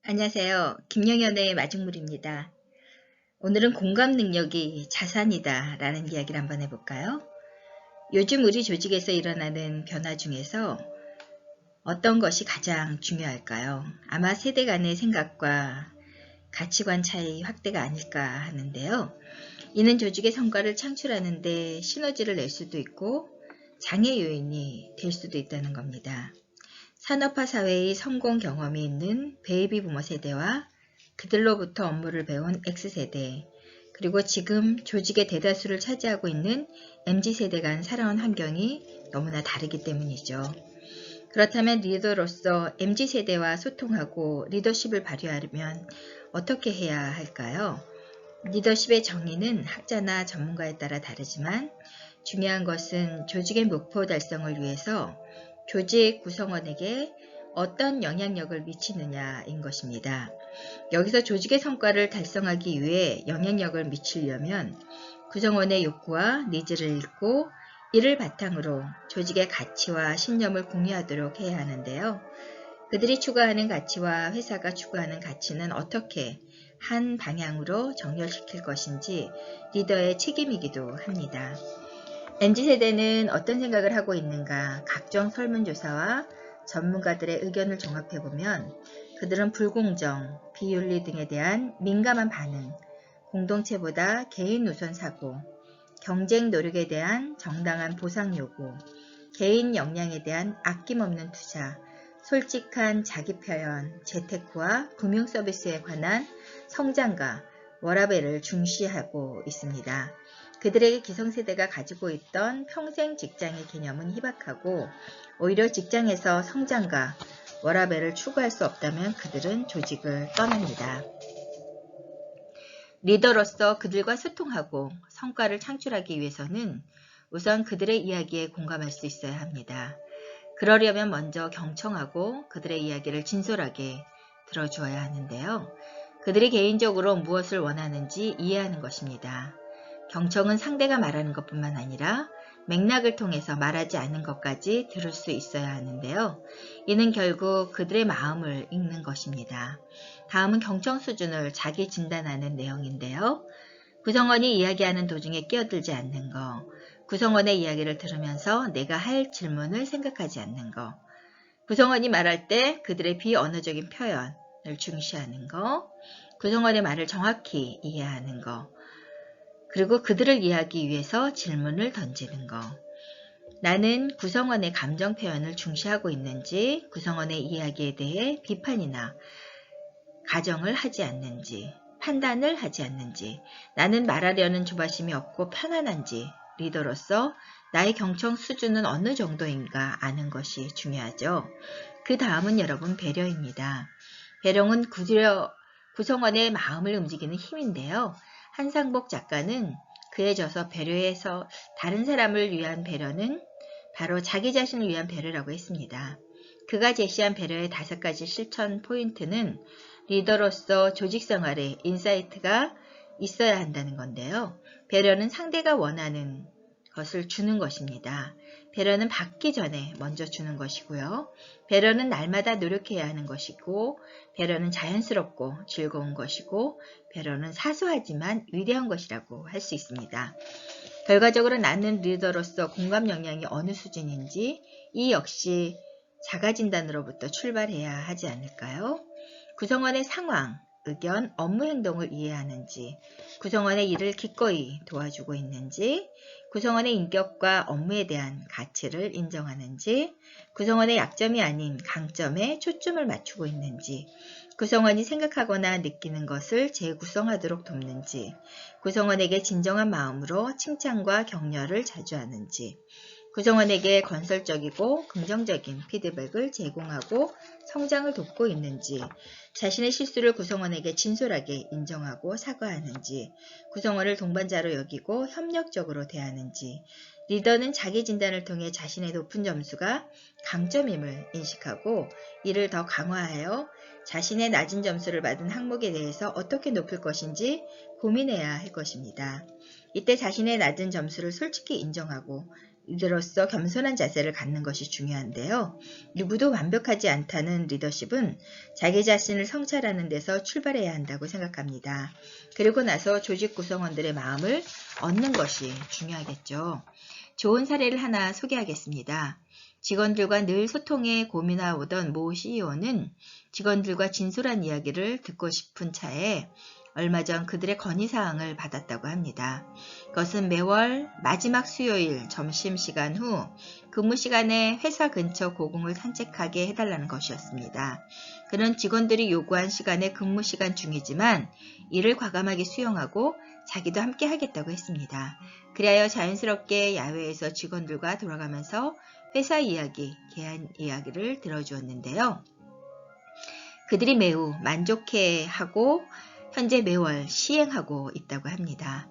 안녕하세요. 김영현의 마중물입니다. 오늘은 공감 능력이 자산이다 라는 이야기를 한번 해볼까요? 요즘 우리 조직에서 일어나는 변화 중에서 어떤 것이 가장 중요할까요? 아마 세대 간의 생각과 가치관 차이 확대가 아닐까 하는데요. 이는 조직의 성과를 창출하는 데 시너지를 낼 수도 있고 장애 요인이 될 수도 있다는 겁니다. 산업화 사회의 성공 경험이 있는 베이비 부머 세대와 그들로부터 업무를 배운 X세대, 그리고 지금 조직의 대다수를 차지하고 있는 MZ세대 간 살아온 환경이 너무나 다르기 때문이죠. 그렇다면 리더로서 MZ세대와 소통하고 리더십을 발휘하려면 어떻게 해야 할까요? 리더십의 정의는 학자나 전문가에 따라 다르지만 중요한 것은 조직의 목표 달성을 위해서 조직 구성원에게 어떤 영향력을 미치느냐인 것입니다. 여기서 조직의 성과를 달성하기 위해 영향력을 미치려면 구성원의 욕구와 니즈를 읽고 이를 바탕으로 조직의 가치와 신념을 공유하도록 해야 하는데요. 그들이 추구하는 가치와 회사가 추구하는 가치는 어떻게 한 방향으로 정렬시킬 것인지 리더의 책임이기도 합니다. MZ세대는 어떤 생각을 하고 있는가 각종 설문조사와 전문가들의 의견을 종합해보면 그들은 불공정, 비윤리 등에 대한 민감한 반응, 공동체보다 개인 우선 사고, 경쟁 노력에 대한 정당한 보상 요구, 개인 역량에 대한 아낌없는 투자, 솔직한 자기 표현, 재테크와 금융 서비스에 관한 성장과 워라밸을 중시하고 있습니다. 그들에게 기성세대가 가지고 있던 평생 직장의 개념은 희박하고 오히려 직장에서 성장과 워라밸을 추구할 수 없다면 그들은 조직을 떠납니다. 리더로서 그들과 소통하고 성과를 창출하기 위해서는 우선 그들의 이야기에 공감할 수 있어야 합니다. 그러려면 먼저 경청하고 그들의 이야기를 진솔하게 들어주어야 하는데요. 그들이 개인적으로 무엇을 원하는지 이해하는 것입니다. 경청은 상대가 말하는 것뿐만 아니라 맥락을 통해서 말하지 않은 것까지 들을 수 있어야 하는데요. 이는 결국 그들의 마음을 읽는 것입니다. 다음은 경청 수준을 자기 진단하는 내용인데요. 구성원이 이야기하는 도중에 끼어들지 않는 것, 구성원의 이야기를 들으면서 내가 할 질문을 생각하지 않는 것, 구성원이 말할 때 그들의 비언어적인 표현을 중시하는 것, 구성원의 말을 정확히 이해하는 것, 그리고 그들을 이해하기 위해서 질문을 던지는 것. 나는 구성원의 감정 표현을 중시하고 있는지, 구성원의 이야기에 대해 비판이나 가정을 하지 않는지, 판단을 하지 않는지, 나는 말하려는 조바심이 없고 편안한지, 리더로서 나의 경청 수준은 어느 정도인가 아는 것이 중요하죠. 그 다음은 여러분 배려입니다. 배려는 구성원의 마음을 움직이는 힘인데요. 한상복 작가는 그에 져서 배려해서 다른 사람을 위한 배려는 바로 자기 자신을 위한 배려라고 했습니다. 그가 제시한 배려의 5가지 실천 포인트는 리더로서 조직 생활에 인사이트가 있어야 한다는 건데요. 배려는 상대가 원하는 것을 주는 것입니다. 배려는 받기 전에 먼저 주는 것이고요. 배려는 날마다 노력해야 하는 것이고, 배려는 자연스럽고 즐거운 것이고, 배려는 사소하지만 위대한 것이라고 할 수 있습니다. 결과적으로 나는 리더로서 공감 역량이 어느 수준인지 이 역시 자가진단으로부터 출발해야 하지 않을까요? 구성원의 상황, 의견, 업무 행동을 이해하는지, 구성원의 일을 기꺼이 도와주고 있는지, 구성원의 인격과 업무에 대한 가치를 인정하는지, 구성원의 약점이 아닌 강점에 초점을 맞추고 있는지, 구성원이 생각하거나 느끼는 것을 재구성하도록 돕는지, 구성원에게 진정한 마음으로 칭찬과 격려를 자주 하는지, 구성원에게 건설적이고 긍정적인 피드백을 제공하고 성장을 돕고 있는지, 자신의 실수를 구성원에게 진솔하게 인정하고 사과하는지, 구성원을 동반자로 여기고 협력적으로 대하는지, 리더는 자기 진단을 통해 자신의 높은 점수가 강점임을 인식하고 이를 더 강화하여 자신의 낮은 점수를 받은 항목에 대해서 어떻게 높일 것인지 고민해야 할 것입니다. 이때 자신의 낮은 점수를 솔직히 인정하고 리더로서 겸손한 자세를 갖는 것이 중요한데요. 누구도 완벽하지 않다는 리더십은 자기 자신을 성찰하는 데서 출발해야 한다고 생각합니다. 그리고 나서 조직 구성원들의 마음을 얻는 것이 중요하겠죠. 좋은 사례를 하나 소개하겠습니다. 직원들과 늘 소통에 고민해오던 모 CEO는 직원들과 진솔한 이야기를 듣고 싶은 차에 얼마 전 그들의 건의사항을 받았다고 합니다. 그것은 매월 마지막 수요일 점심시간 후 근무시간에 회사 근처 고궁을 산책하게 해달라는 것이었습니다. 그는 직원들이 요구한 시간에 근무시간 중이지만 이를 과감하게 수용하고 자기도 함께 하겠다고 했습니다. 그리하여 자연스럽게 야외에서 직원들과 돌아가면서 회사 이야기, 개안 이야기를 들어주었는데요. 그들이 매우 만족해하고 현재 매월 시행하고 있다고 합니다.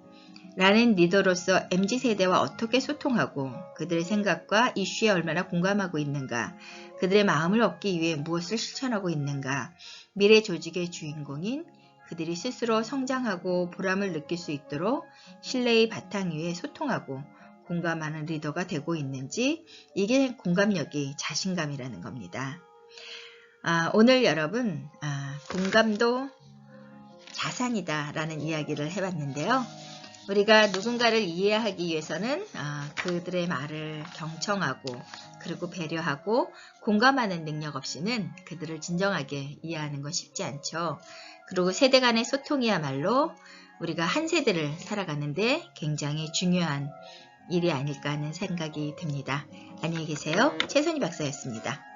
나는 리더로서 MZ세대와 어떻게 소통하고 그들의 생각과 이슈에 얼마나 공감하고 있는가, 그들의 마음을 얻기 위해 무엇을 실천하고 있는가, 미래 조직의 주인공인 그들이 스스로 성장하고 보람을 느낄 수 있도록 신뢰의 바탕 위에 소통하고 공감하는 리더가 되고 있는지, 이게 공감력이 자신감이라는 겁니다. 오늘 여러분 공감도 자산이다 라는 이야기를 해봤는데요. 우리가 누군가를 이해하기 위해서는 그들의 말을 경청하고 그리고 배려하고 공감하는 능력 없이는 그들을 진정하게 이해하는 건 쉽지 않죠. 그리고 세대 간의 소통이야말로 우리가 한 세대를 살아가는데 굉장히 중요한 일이 아닐까 하는 생각이 듭니다. 안녕히 계세요. 최선희 박사였습니다.